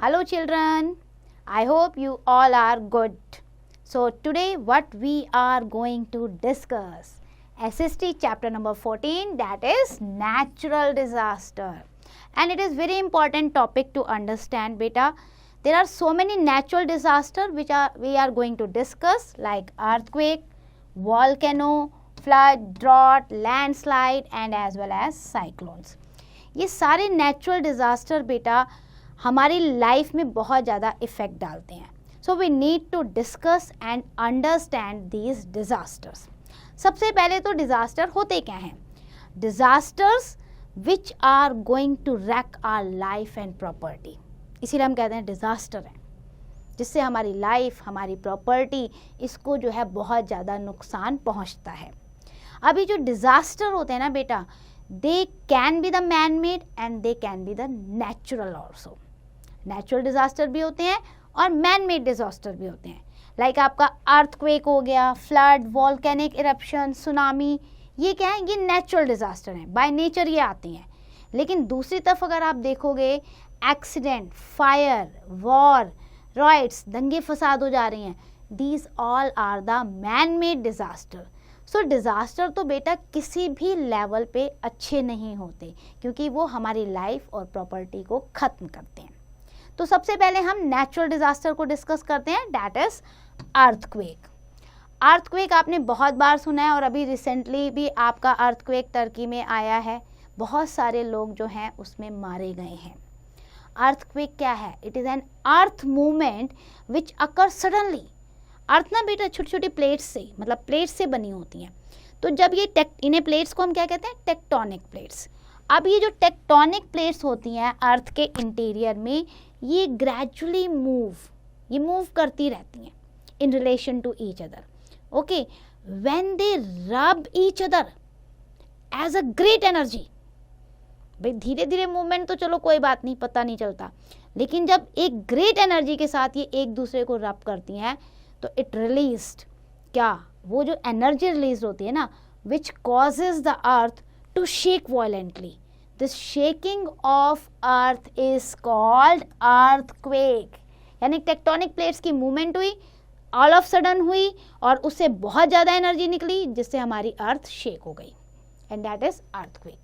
Hello children, I hope you all are good. So today what we are going to discuss SST chapter number 14, that is natural disaster, and it is very important topic to understand beta. There are so many natural disasters which we are going to discuss, like earthquake, volcano, flood, drought, landslide and as well as cyclones. ये सारे natural disaster बेटा हमारी life में बहुत ज़्यादा effect डालते हैं. So we need to discuss and understand these disasters. सबसे पहले तो डिज़ास्टर होते क्या हैं? Disasters which are going to wreck our life and property, इसीलिए हम कहते हैं डिज़ास्टर है, जिससे हमारी लाइफ, हमारी प्रॉपर्टी, इसको जो है बहुत ज़्यादा नुकसान पहुंचता है. अभी जो डिज़ास्टर होते हैं ना बेटा, they can be the man made and they can be the natural also. Natural disaster भी होते हैं और मैन मेड डिज़ास्टर भी होते हैं. लाइक आपका अर्थक्वेक हो गया, फ्लड, वॉल्केनिक इरप्शन, सुनामी, ये क्या है? ये नेचुरल डिज़ास्टर हैं, बाय नेचर ये आती हैं. लेकिन दूसरी तरफ अगर आप देखोगे, एक्सीडेंट, फायर, वॉर, राइट्स, दंगे फसाद हो जा रही हैं, these all are the man made disaster. So disaster तो बेटा किसी भी लेवल पे अच्छे नहीं होते, क्योंकि वो हमारी लाइफ और प्रॉपर्टी को ख़त्म करते हैं. तो सबसे पहले हम नेचुरल डिज़ास्टर को डिस्कस करते हैं, डैट इज़ अर्थक्वेक. अर्थक्वेक आपने बहुत बार सुना है और अभी रिसेंटली भी आपका अर्थक्वेक टर्की में आया है. बहुत सारे लोग जो हैं उसमें मारे गए हैं. अर्थक्वेक क्या है? It is an earth movement which occur suddenly. Earth ना बेटा छोटी छोटी प्लेट्स से, मतलब प्लेट्स से बनी होती हैं. तो जब ये इन्हें प्लेट्स को हम क्या कहते हैं? Tectonic plates. अब ये जो टेक्टोनिक प्लेट्स होती हैं अर्थ के इंटीरियर में, ये ग्रेजुअली ये मूव करती रहती हैं in relation to each other. Okay, when they rub each other as a great energy. भाई धीरे धीरे मूवमेंट तो चलो कोई बात नहीं, पता नहीं चलता, लेकिन जब एक ग्रेट एनर्जी के साथ ये एक दूसरे को रब करती हैं तो इट रिलीज्ड, क्या वो जो एनर्जी रिलीज होती है ना, which causes the earth to shake violently. This shaking of earth is called earthquake. यानी टेक्टोनिक प्लेट्स की मूवमेंट हुई, ऑल ऑफ सडन हुई और उससे बहुत ज़्यादा एनर्जी निकली, जिससे हमारी अर्थ शेक हो गई, and that is earthquake.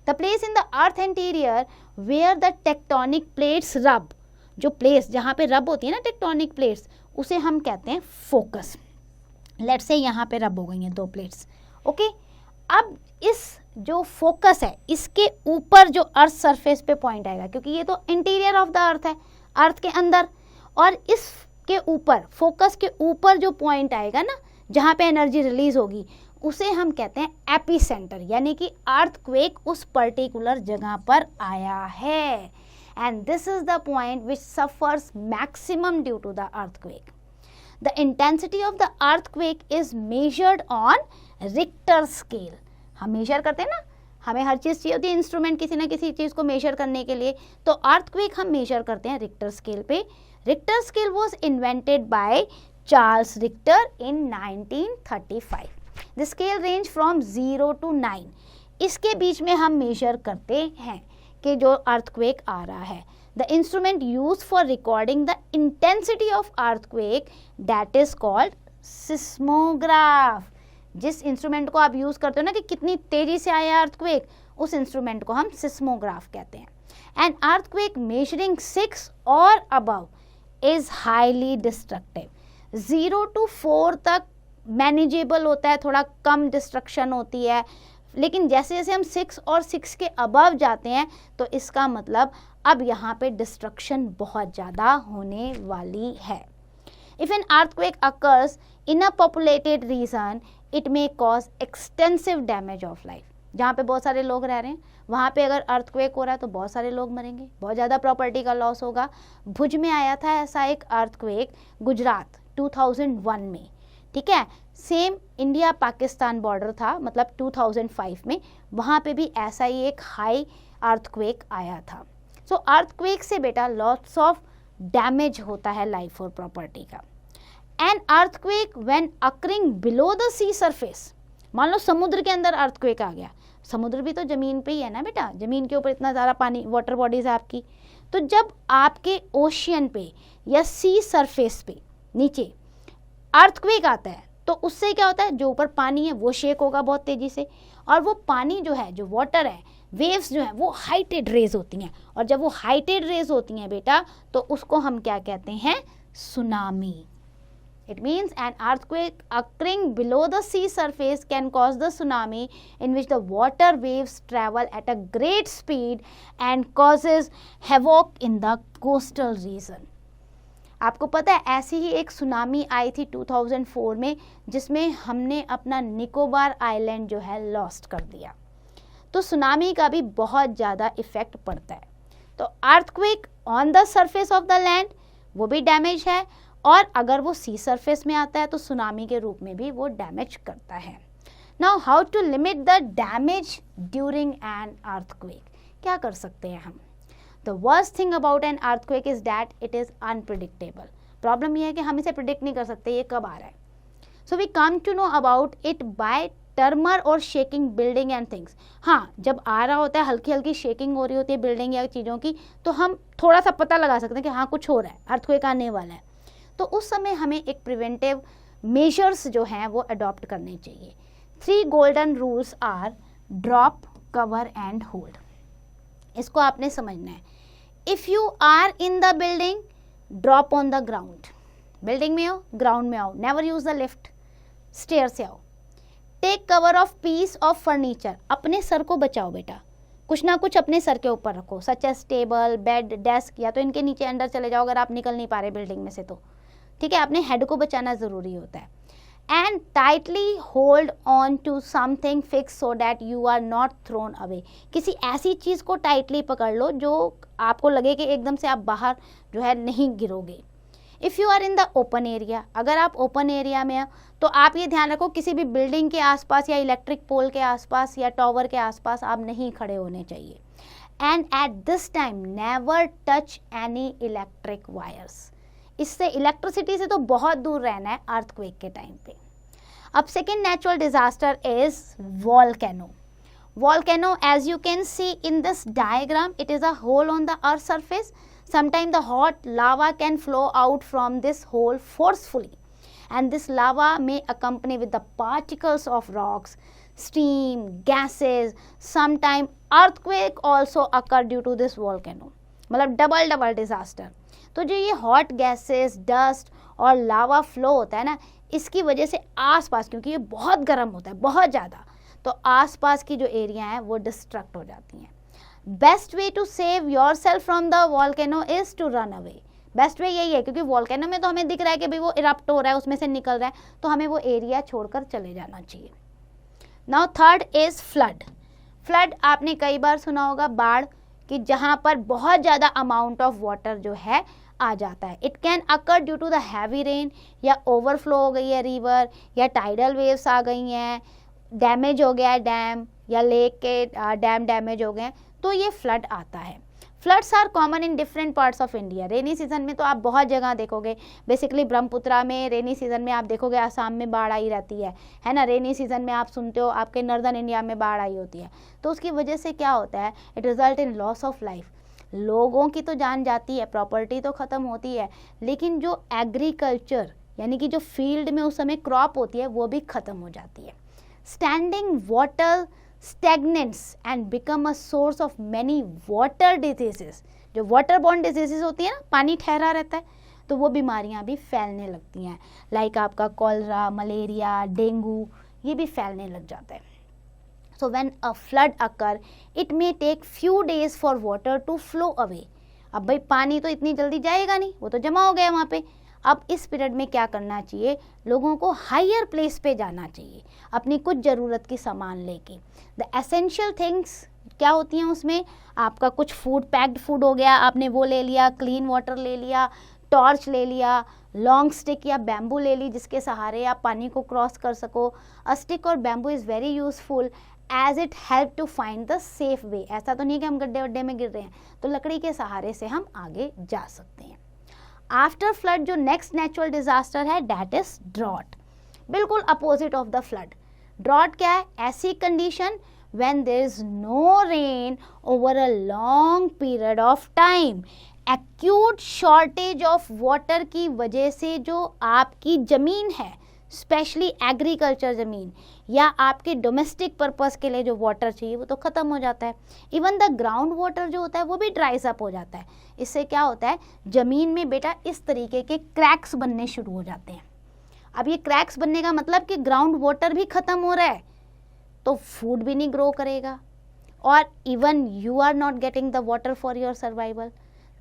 The place in the earth interior where the tectonic plates rub. जो प्लेस जहाँ पे रब होती है ना टेक्टोनिक प्लेट्स, उसे हम कहते हैं फोकस. लेट्स से यहाँ पे रब हो गई हैं दो प्लेट्स. ओके, अब इस जो फोकस है इसके ऊपर जो अर्थ सरफेस पे पॉइंट आएगा, क्योंकि ये तो इंटीरियर ऑफ द अर्थ है, अर्थ के अंदर, और इसके ऊपर फोकस के ऊपर जो पॉइंट आएगा ना, जहाँ पे एनर्जी रिलीज होगी, उसे हम कहते हैं एपी सेंटर. यानी कि अर्थक्वेक उस पर्टिकुलर जगह पर आया है, and this is the point which suffers maximum due to the earthquake. The intensity of the earthquake is measured on Richter scale. हम मेजर करते हैं ना, हमें हर चीज़ चाहिए होती है इंस्ट्रूमेंट किसी ना किसी चीज़ को मेजर करने के लिए, तो अर्थक्वेक हम मेजर करते हैं रिक्टर स्केल पे. Richter scale was invented by Charles Richter in 1935. The scale range from 0 to 9. इसके बीच में हम मेजर करते हैं कि जो अर्थक्वेक आ रहा है. The instrument use for recording the intensity of earthquake, that is called seismograph. जिस इंस्ट्रूमेंट को आप यूज करते हो ना कि कितनी तेजी से आया अर्थक्वेक, उस इंस्ट्रूमेंट को हम सिस्मोग्राफ कहते हैं. एंड अर्थक्वेक मेजरिंग 6 और above is highly destructive. 0 to 4 तक मैनेजेबल होता है, थोड़ा कम डिस्ट्रक्शन होती है, लेकिन जैसे जैसे हम 6 और 6 के अबव जाते हैं तो इसका मतलब अब यहाँ पे डिस्ट्रक्शन बहुत ज़्यादा होने वाली है. If an earthquake occurs in a populated region, it may cause extensive damage of life. जहाँ पे बहुत सारे लोग रह रहे हैं वहाँ पे अगर अर्थक्वेक हो रहा है तो बहुत सारे लोग मरेंगे, बहुत ज़्यादा प्रॉपर्टी का लॉस होगा. भुज में आया था ऐसा एक अर्थक्वेक, गुजरात 2001 में, ठीक है. सेम इंडिया पाकिस्तान बॉर्डर था, मतलब 2005 में, वहाँ पे भी ऐसा ही एक हाई अर्थक्वेक आया था. सो अर्थक्वेक से बेटा लॉट्स ऑफ डैमेज होता है लाइफ और प्रॉपर्टी का. An earthquake when occurring below the sea surface. मान लो समुद्र के अंदर अर्थक्वेक आ गया, समुद्र भी तो ज़मीन पे ही है ना बेटा, ज़मीन के ऊपर इतना ज़्यादा पानी, वाटर बॉडीज़ है आपकी, तो जब आपके ओशियन पे या सी सरफेस पे नीचे अर्थक्वेक आता है तो उससे क्या होता है, जो ऊपर पानी है वो शेक होगा बहुत तेजी से, और वो पानी जो है, जो वाटर है, वेव्स जो है वो हाइटेड रेज होती हैं, और जब वो हाइटेड रेज होती हैं बेटा तो उसको हम क्या कहते हैं, tsunami. It means an earthquake occurring below the sea surface can cause the tsunami in which the water waves travel at a great speed and causes havoc in the coastal region. आपको पता है ऐसी ही एक tsunami आई थी 2004 में, जिसमें हमने अपना निकोबार आइलैंड जो है लॉस्ट कर दिया। तो सुनामी का भी बहुत ज़्यादा इफेक्ट पड़ता है। तो earthquake on the surface of the land वो भी डैमेज है, और अगर वो सी सरफेस में आता है तो सुनामी के रूप में भी वो डैमेज करता है। Now how to limit the damage during an earthquake, क्या कर सकते हैं हम। The worst thing about an earthquake is that it is unpredictable. Problem यह है कि हम इसे प्रिडिक्ट नहीं कर सकते ये कब आ रहा है। So we come to know about it by tremor और शेकिंग बिल्डिंग एंड थिंग्स। हाँ, जब आ रहा होता है, हल्की हल्की शेकिंग हो रही होती है बिल्डिंग या चीज़ों की, तो हम थोड़ा सा पता लगा सकते हैं कि हाँ कुछ हो रहा है, अर्थक्वेक आने वाला है। तो उस समय हमें एक प्रिवेंटिव मेजर्स जो हैं वो अडॉप्ट करने चाहिए। 3 golden rules are drop, cover and hold. इसको आपने समझना है। If you are in the building, drop on the ground. Building में हो, ग्राउंड में आओ, never use the lift, stair से आओ। Take cover of piece of furniture, अपने सर को बचाओ बेटा, कुछ ना कुछ अपने सर के ऊपर रखो, such as table, bed, desk, या तो इनके नीचे अंदर चले जाओ अगर आप निकल नहीं पा रहे बिल्डिंग में से तो, ठीक है। अपने हेड को बचाना ज़रूरी होता है। And tightly hold on to something fix so that you are not thrown away. किसी ऐसी चीज़ को टाइटली पकड़ लो जो आपको लगे कि एकदम से आप बाहर जो है नहीं गिरोगे। If you are in the open area, अगर आप ओपन एरिया में हो तो आप ये ध्यान रखो किसी भी बिल्डिंग के आसपास या इलेक्ट्रिक पोल के आसपास या टावर के आसपास आप नहीं खड़े होने चाहिए। And at this time never touch any electric wires. इससे इलेक्ट्रिसिटी से तो बहुत दूर रहना है अर्थक्वेक के टाइम पे। अब second natural disaster is volcano. Volcano, as you can see in this diagram, it is a hole on the earth surface. Sometimes the hot lava can flow out from this hole forcefully, and this lava may accompany with the particles of rocks, steam, gases. Sometimes earthquake also occur due to this volcano. मतलब double disaster. तो जो ये hot gases, dust और lava flow होता है ना, इसकी वजह से आसपास, क्योंकि ये बहुत गर्म होता है बहुत ज़्यादा, तो आसपास की जो एरिया है वो डिस्ट्रक्ट हो जाती हैं। Best way to save yourself from the volcano is to run away. Best way यही है, क्योंकि वॉल्केनो में तो हमें दिख रहा है कि भाई वो इरप्ट हो रहा है, उसमें से निकल रहा है, तो हमें वो एरिया छोड़कर चले जाना चाहिए। Now third is flood. Flood आपने कई बार सुना होगा, बाढ़, कि जहाँ पर बहुत ज़्यादा अमाउंट ऑफ वाटर जो है आ जाता है। It can occur due to the heavy rain, या ओवरफ्लो हो गई है रिवर, या टाइडल वेव्स आ गई हैं, डैमेज हो गया है डैम, या लेक के डैम डैमेज हो गए हैं, तो ये फ्लड आता है। Floods are common in different parts of India. Rainy season में तो आप बहुत जगह देखोगे, बेसिकली ब्रह्मपुत्रा में रेनी सीजन में आप देखोगे आसाम में बाढ़ आई रहती है ना। रेनी सीजन में आप सुनते हो आपके नॉर्दर्न इंडिया में बाढ़ आई होती है। तो उसकी वजह से क्या होता है, it result in loss of life. लोगों की तो जान जाती है, प्रॉपर्टी तो ख़त्म होती है, लेकिन जो एग्रीकल्चर यानी कि जो फील्ड में उस समय क्रॉप होती है वो भी ख़त्म हो जाती है। Standing water stagnants and become a source of many water diseases. जो वाटर बॉर्न डिजीजेस होती है ना, पानी ठहरा रहता है, तो वो बीमारियां भी फैलने लगती हैं, लाइक आपका कॉलरा, मलेरिया, डेंगू, ये भी फैलने लग जाता है। So when a flood occur it may take few days for water to flow away. अब भाई पानी तो इतनी जल्दी जाएगा नहीं, वो तो जमा हो गया वहाँ पे। अब इस पीरियड में क्या करना चाहिए, लोगों को हायर प्लेस पे जाना चाहिए अपनी कुछ ज़रूरत की सामान लेके। द एसेंशियल थिंग्स क्या होती हैं उसमें, आपका कुछ फूड, पैक्ड फूड हो गया, आपने वो ले लिया, क्लीन वाटर ले लिया, टॉर्च ले लिया, लॉन्ग स्टिक या बैम्बू ले ली जिसके सहारे आप पानी को क्रॉस कर सको। अ स्टिक और bamboo is very useful as it help to find the safe way. ऐसा तो नहीं कि हम गड्ढे वड्ढे में गिर रहे हैं, तो लकड़ी के सहारे से हम आगे जा सकते हैं। आफ्टर फ्लड जो नेक्स्ट नेचुरल डिजास्टर है दैट इज ड्रॉट, बिल्कुल opposite of the flood. Drought क्या है, ऐसी condition when there is no rain over a long period of time. Acute shortage of water की वजह से जो आपकी ज़मीन है, स्पेशली एग्रीकल्चर ज़मीन या आपके डोमेस्टिक पर्पस के लिए जो वाटर चाहिए वो तो ख़त्म हो जाता है. इवन द ग्राउंड वाटर जो होता है वो भी ड्राइज अप हो जाता है. इससे क्या होता है, ज़मीन में बेटा इस तरीके के क्रैक्स बनने शुरू हो जाते हैं. अब ये क्रैक्स बनने का मतलब कि ग्राउंड वाटर भी ख़त्म हो रहा है, तो फूड भी नहीं ग्रो करेगा और even you are not getting the water for your survival.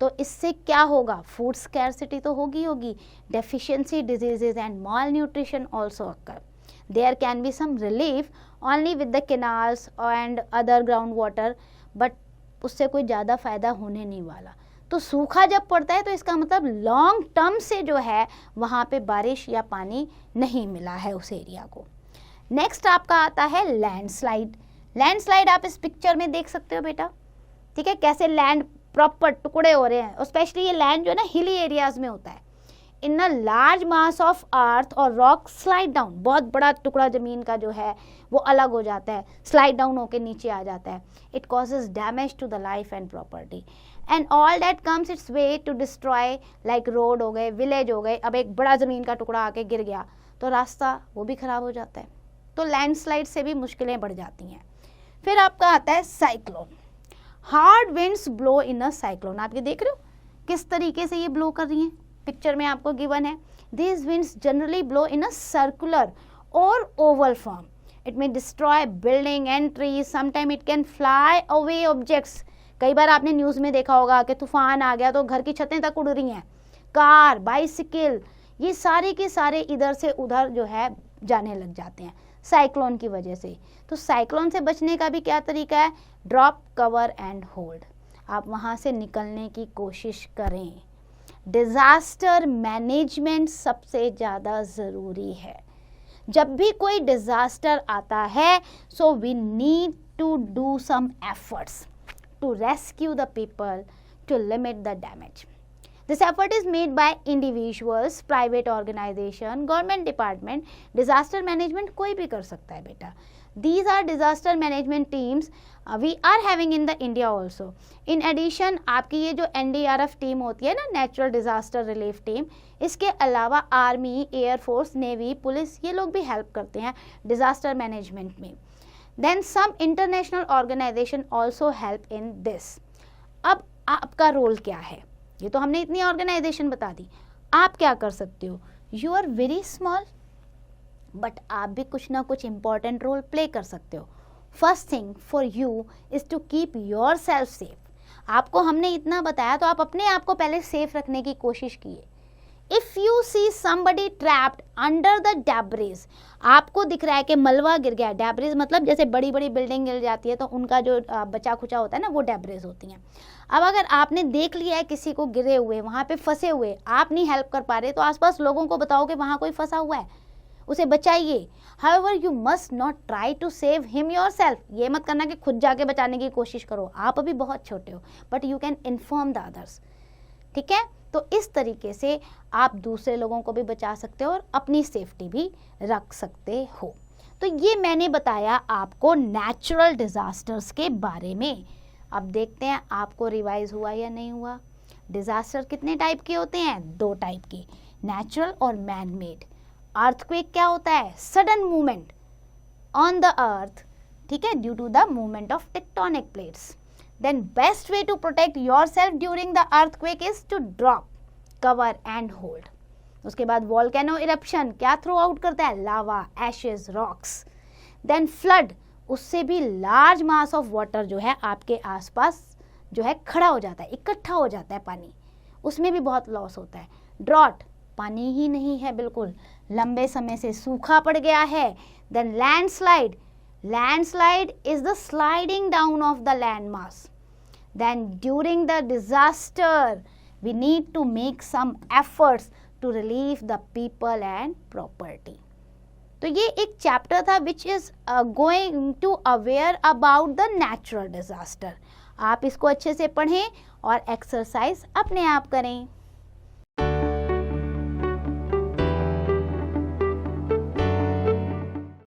तो इससे क्या होगा, फूड स्कैरसिटी तो होगी, deficiency diseases and malnutrition also occur. There can be some relief only with the canals and other ground water, but उससे कोई ज़्यादा फ़ायदा होने नहीं वाला. तो सूखा जब पड़ता है तो इसका मतलब लॉन्ग टर्म से जो है वहाँ पे बारिश या पानी नहीं मिला है उस एरिया को. नेक्स्ट आपका आता है लैंडस्लाइड. लैंडस्लाइड आप इस पिक्चर में देख सकते हो बेटा, ठीक है, कैसे लैंड प्रॉपर टुकड़े हो रहे हैं. और स्पेशली ये लैंड जो है ना हिली एरियाज में होता है. इन a large mass of earth और रॉक स्लाइड डाउन, बहुत बड़ा टुकड़ा ज़मीन का जो है वो अलग हो जाता है, स्लाइड डाउन होकर नीचे आ जाता है. It causes damage to the life and property and all that comes its way to destroy, like road हो गए, विलेज हो गए. अब एक बड़ा ज़मीन का टुकड़ा आके गिर गया तो रास्ता वो भी ख़राब हो जाता है. तो लैंडस्लाइड से भी मुश्किलें बढ़ जाती हैं. फिर आपका आता है cyclone. Hard winds blow in a cyclone. आप ये देख रहे हो किस तरीके से ये ब्लो कर रही हैं, पिक्चर में आपको गिवन है. These winds generally blow in a circular और oval form. It may destroy building and trees, sometime it can fly away objects. कई बार आपने न्यूज़ में देखा होगा कि तूफान आ गया तो घर की छतें तक उड़ रही हैं, कार, बाइसिकल, ये सारे के सारे इधर से उधर जो है जाने लग जाते हैं साइक्लोन की वजह से. तो साइक्लोन से बचने का भी क्या तरीका है, ड्रॉप, कवर एंड होल्ड. आप वहाँ से निकलने की कोशिश करें. डिज़ास्टर मैनेजमेंट सबसे ज़्यादा ज़रूरी है. जब भी कोई डिज़ास्टर आता है, so we need to do some efforts to rescue the people, to limit the damage. This effort is made by individuals, private organization, government department. Disaster management कोई भी कर सकता है बेटा. These are disaster management teams we are having in the India also. In addition, आपकी ये जो NDRF team होती है ना, नेचुरल डिज़ास्टर रिलीफ टीम, इसके अलावा आर्मी, एयरफोर्स, नेवी, पुलिस, ये लोग भी हेल्प करते हैं डिज़ास्टर मैनेजमेंट में. Then some international organization also help in this. अब आपका रोल क्या है, ये तो हमने इतनी ऑर्गेनाइजेशन बता दी. आप क्या कर सकते हो, you are very small but आप भी कुछ ना कुछ इम्पॉर्टेंट रोल प्ले कर सकते हो. First thing for you is to keep yourself safe. आपको हमने इतना बताया तो आप अपने आप को पहले सेफ रखने की कोशिश कीजिए. If you see somebody trapped under the debris, आपको दिख रहा है कि मलबा गिर गया. डैब्रीज मतलब जैसे बड़ी बड़ी बिल्डिंग गिर जाती है तो उनका जो बचा खुचा होता है ना, वो डैब्रीज होती हैं. अब अगर आपने देख लिया है किसी को गिरे हुए, वहाँ पे फंसे हुए, आप नहीं हेल्प कर पा रहे, तो आसपास लोगों को बताओ कि वहाँ कोई फंसा हुआ है, उसे बचाइए. However you must not try to save him yourself. ये मत करना कि खुद जाके बचाने की कोशिश करो, आप अभी बहुत छोटे हो, but you can inform the others. ठीक है, तो इस तरीके से आप दूसरे लोगों को भी बचा सकते हो और अपनी सेफ्टी भी रख सकते हो. तो ये मैंने बताया आपको नेचुरल डिज़ास्टर्स के बारे में. अब देखते हैं आपको रिवाइज हुआ या नहीं हुआ. डिज़ास्टर कितने टाइप के होते हैं, 2 टाइप के, नेचुरल और मैन मेड. अर्थक्वेक क्या होता है, sudden movement on the earth, ठीक है, due to the movement of tectonic plates. Then best way to protect yourself during the earthquake is to drop, cover and hold. उसके बाद volcano eruption क्या throw out करता है, लावा, ashes, rocks. Then flood, उससे भी large mass of water जो है आपके आसपास जो है खड़ा हो जाता है, इकट्ठा हो जाता है पानी, उसमें भी बहुत लॉस होता है. ड्रॉट, पानी ही नहीं है बिल्कुल, लंबे समय से सूखा पड़ गया है. Then landslide, landslide is the sliding down of the land mass. Then during the disaster we need to make some efforts to relieve the people and property. तो ये एक चैप्टर था which is going to aware about the natural disaster. आप इसको अच्छे से पढ़ें और एक्सरसाइज अपने आप करें.